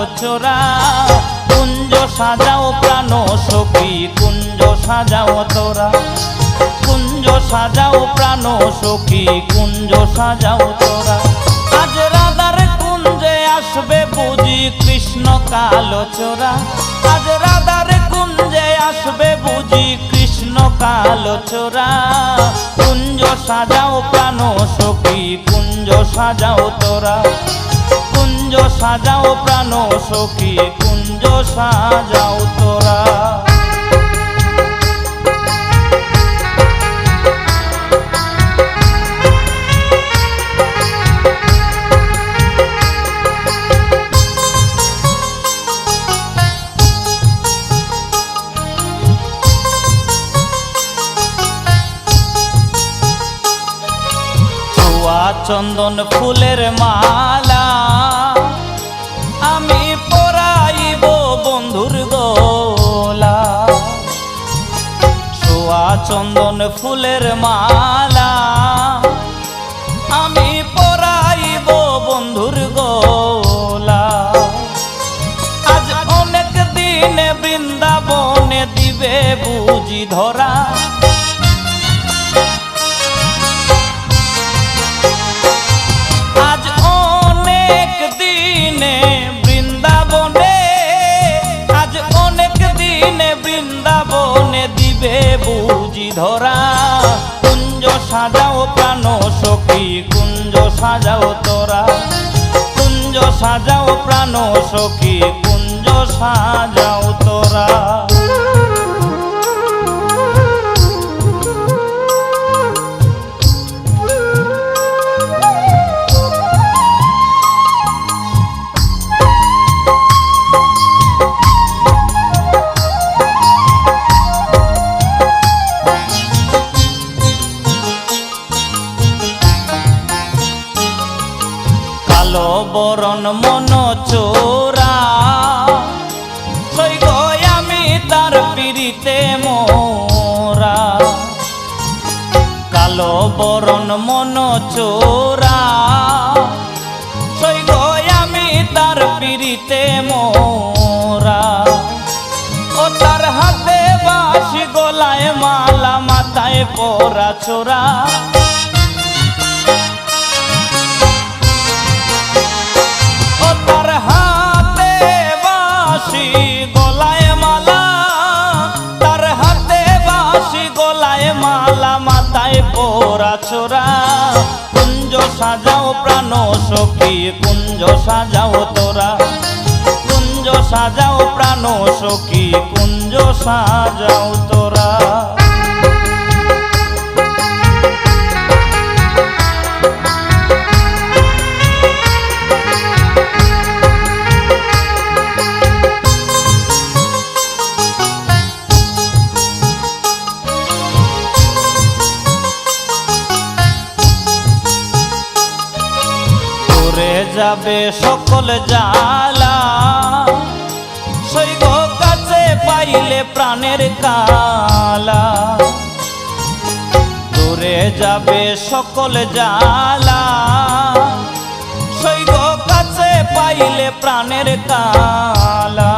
কালো চোরা। কুঞ্জ সাজাও প্রাণ সখী কুঞ্জ সাজাও তোরা, কুঞ্জ সাজাও প্রাণ সখী কুঞ্জ সাজাও তোরা। আজ রাধার কুঞ্জে আসবে বুঝি কৃষ্ণ কালো চোরা, আজ রাধার কুঞ্জে আসবে বুঝি কৃষ্ণ কালো চোরা। কুঞ্জ সাজাও প্রাণ সখী কুঞ্জ সাজাও তোরা, কুঞ্জ সাজাও প্রাণ সখী কুঞ্জ সাজাও তোরা। চন্দন ফুলের মালা আমি পরাইব বন্ধুর গলা, ছোয়া চন্দন ফুলের মালা আমি পরাইব বন্ধুর গলা। আজ অনেক দিনে বৃন্দাবনে দিবে বুঝি ধরা, বৃন্দাবনে দিবে বুঝি ধরা। কুঞ্জ সাজাও প্রাণ সখী কুঞ্জ সাজাও তোরা, কুঞ্জ সাজাও প্রাণ সখী কুঞ্জ সাজাও তোরা। কালো বরণ মন চোরা সই গো আমি তার পিড়িতে মোরা, কালো বরণ মন চোরা সই গো আমি তার পিড়িতে মোরা। ও তার হাতে বাঁশি গলায় মালা মাথায় পরা চোরা, গলায় মালা তার হাতে বাঁশি গলায় মালা মাথায় পরা চোরা। কুঞ্জ সাজাও প্রাণ সখী কুঞ্জ সাজাও তোরা, কুঞ্জ সাজাও প্রাণ সখী কুঞ্জ সাজাও তোরা। যাবে সকল জ্বালা সই গো কাছে পাইলে প্রাণের কালা, দূরে যাবে সকল জ্বালা সই গো কাছে পাইলে প্রাণের কালা।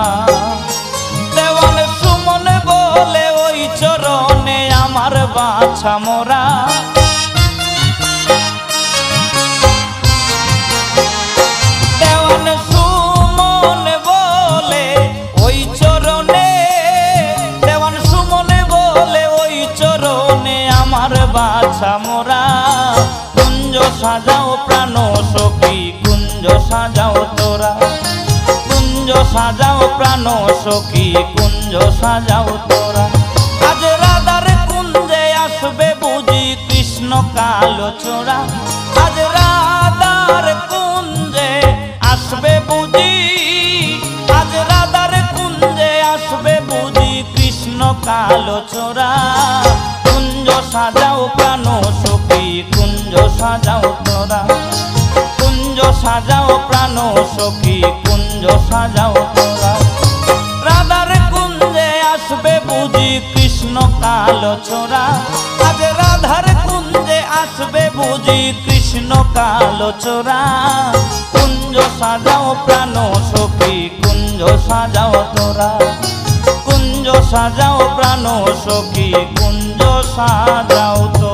দেওয়ান সুমন বলে ওই চরণে আমার বাছা মোরা, বাছা মোরা। কুঞ্জ সাজাও প্রাণ সখী কুঞ্জ সাজাও তোরা, কুঞ্জ সাজাও প্রাণ সখী কুঞ্জ সাজাও তোরা। আজ রাধার কুঞ্জে আসবে বুঝি কৃষ্ণ কালো চোরা, আজ রাধার কুঞ্জে আসবে বুঝি, আজ রাধার কুঞ্জে আসবে বুঝি কৃষ্ণ কালো চোরা। কুঞ্জ সাজাও প্রাণ সখী কুঞ্জ সাজাও তোরা, কুঞ্জ সাজাও প্রাণ সখী কুঞ্জ সাজাও তোরা। রাধার কুঞ্জে আসবে বুঝি কৃষ্ণ কালো চোরা, আজ রাধার কুঞ্জে আসবে বুঝি কৃষ্ণ কালো চোরা। কুঞ্জ সাজাও প্রাণ সখী কুঞ্জ সাজাও তোরা, কুঞ্জ সাজাও প্রাণ সখী কুঞ্জ সাজাও তোরা।